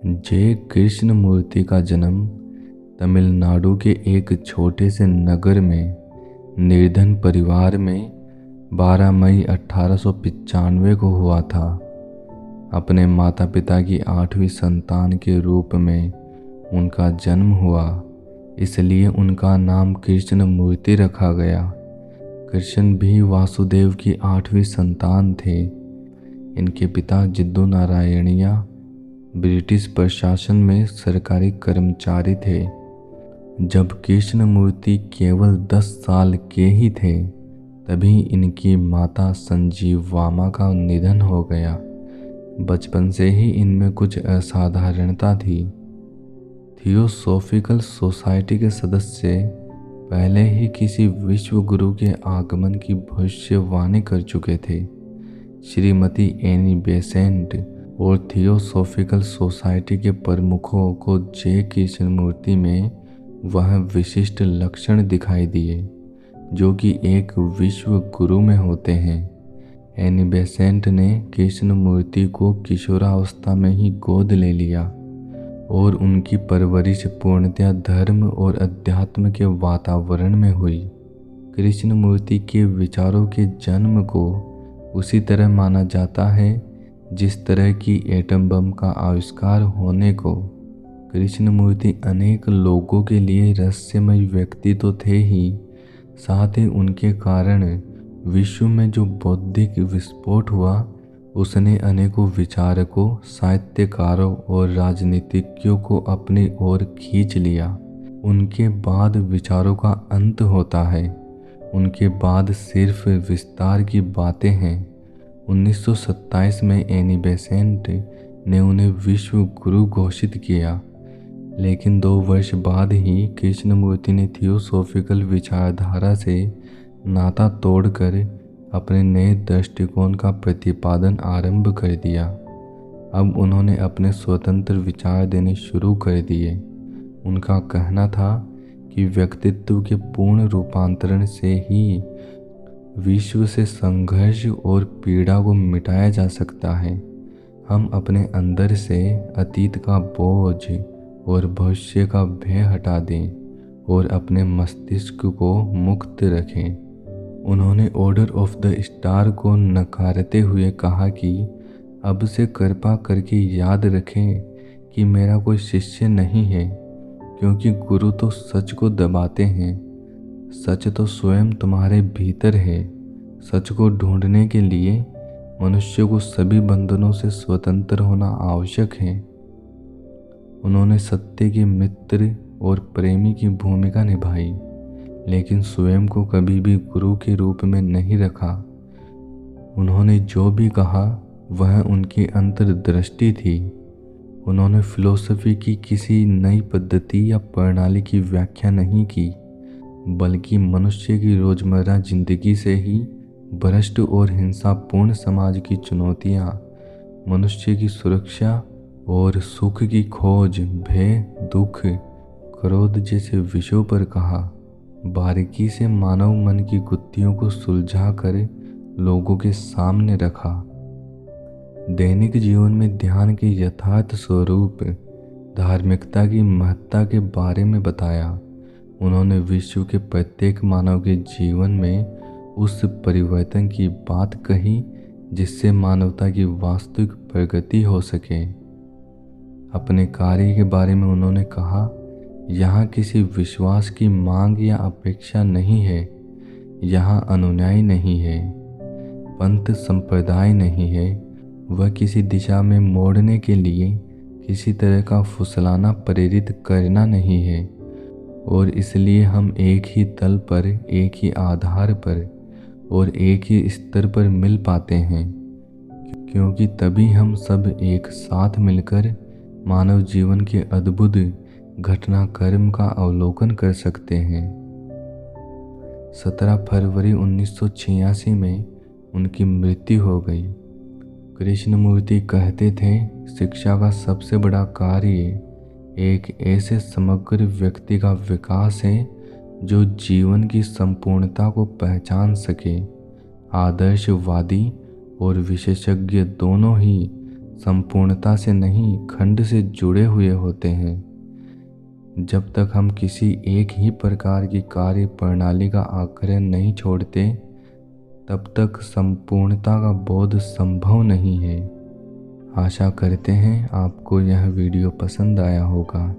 जय कृष्ण मूर्ति का जन्म तमिलनाडु के एक छोटे से नगर में निर्धन परिवार में 12 मई 1895 को हुआ था। अपने माता पिता की 8वीं संतान के रूप में उनका जन्म हुआ, इसलिए उनका नाम कृष्ण मूर्ति रखा गया। कृष्ण भी वासुदेव की 8वीं संतान थे। इनके पिता जिद्दू नारायणिया ब्रिटिश प्रशासन में सरकारी कर्मचारी थे। जब कृष्ण मूर्ति केवल 10 साल के ही थे, तभी इनकी माता संजीवामा का निधन हो गया। बचपन से ही इनमें कुछ असाधारणता थी। थियोसॉफिकल सोसाइटी के सदस्य पहले ही किसी विश्व गुरु के आगमन की भविष्यवाणी कर चुके थे। श्रीमती एनी बेसेंट और थियोसॉफिकल सोसाइटी के प्रमुखों को जय कृष्ण मूर्ति में वह विशिष्ट लक्षण दिखाई दिए जो कि एक विश्व गुरु में होते हैं। एनी बेसेंट ने कृष्ण मूर्ति को किशोरावस्था में ही गोद ले लिया और उनकी परवरिश पूर्णतया धर्म और अध्यात्म के वातावरण में हुई। कृष्ण मूर्ति के विचारों के जन्म को उसी तरह माना जाता है जिस तरह की एटम बम का आविष्कार होने को। कृष्ण मूर्ति अनेक लोगों के लिए रहस्यमय व्यक्ति तो थे ही, साथ ही उनके कारण विश्व में जो बौद्धिक विस्फोट हुआ उसने अनेकों विचारकों, साहित्यकारों और राजनीतिज्ञों को अपनी ओर खींच लिया। उनके बाद विचारों का अंत होता है, उनके बाद सिर्फ विस्तार की बातें हैं। 1927 में एनी बेसेंट ने उन्हें विश्व गुरु घोषित किया, लेकिन 2 वर्ष बाद ही कृष्ण मूर्ति ने थियोसॉफिकल विचारधारा से नाता तोड़कर अपने नए दृष्टिकोण का प्रतिपादन आरंभ कर दिया। अब उन्होंने अपने स्वतंत्र विचार देने शुरू कर दिए। उनका कहना था कि व्यक्तित्व के पूर्ण रूपांतरण से ही विश्व से संघर्ष और पीड़ा को मिटाया जा सकता है। हम अपने अंदर से अतीत का बोझ और भविष्य का भय हटा दें और अपने मस्तिष्क को मुक्त रखें। उन्होंने ऑर्डर ऑफ द स्टार को नकारते हुए कहा कि अब से कृपा करके याद रखें कि मेरा कोई शिष्य नहीं है, क्योंकि गुरु तो सच को दबाते हैं। सच तो स्वयं तुम्हारे भीतर है। सच को ढूंढने के लिए मनुष्य को सभी बंधनों से स्वतंत्र होना आवश्यक है। उन्होंने सत्य के मित्र और प्रेमी की भूमिका निभाई, लेकिन स्वयं को कभी भी गुरु के रूप में नहीं रखा। उन्होंने जो भी कहा वह उनकी अंतर्दृष्टि थी। उन्होंने फिलॉसफी की किसी नई पद्धति या प्रणाली की व्याख्या नहीं की, बल्कि मनुष्य की रोजमर्रा जिंदगी से ही भ्रष्ट और हिंसापूर्ण समाज की चुनौतियां, मनुष्य की सुरक्षा और सुख की खोज, भय, दुख, क्रोध जैसे विषयों पर कहा। बारीकी से मानव मन की गुत्थियों को सुलझा कर लोगों के सामने रखा। दैनिक जीवन में ध्यान के यथार्थ स्वरूप, धार्मिकता की महत्ता के बारे में बताया। उन्होंने विश्व के प्रत्येक मानव के जीवन में उस परिवर्तन की बात कही जिससे मानवता की वास्तविक प्रगति हो सके। अपने कार्य के बारे में उन्होंने कहा, यहाँ किसी विश्वास की मांग या अपेक्षा नहीं है, यहाँ अनुयायी नहीं है, पंथ संप्रदाय नहीं है, वह किसी दिशा में मोड़ने के लिए किसी तरह का फुसलाना प्रेरित करना नहीं है, और इसलिए हम एक ही तल पर, एक ही आधार पर और एक ही स्तर पर मिल पाते हैं, क्योंकि तभी हम सब एक साथ मिलकर मानव जीवन के अद्भुत घटनाक्रम का अवलोकन कर सकते हैं। 17 फरवरी 1986 में उनकी मृत्यु हो गई। कृष्ण मूर्ति कहते थे, शिक्षा का सबसे बड़ा कार्य एक ऐसे समग्र व्यक्ति का विकास है जो जीवन की संपूर्णता को पहचान सके। आदर्शवादी और विशेषज्ञ दोनों ही संपूर्णता से नहीं, खंड से जुड़े हुए होते हैं। जब तक हम किसी एक ही प्रकार की कार्य प्रणाली का आग्रह नहीं छोड़ते, तब तक संपूर्णता का बोध संभव नहीं है। आशा करते हैं आपको यह वीडियो पसंद आया होगा।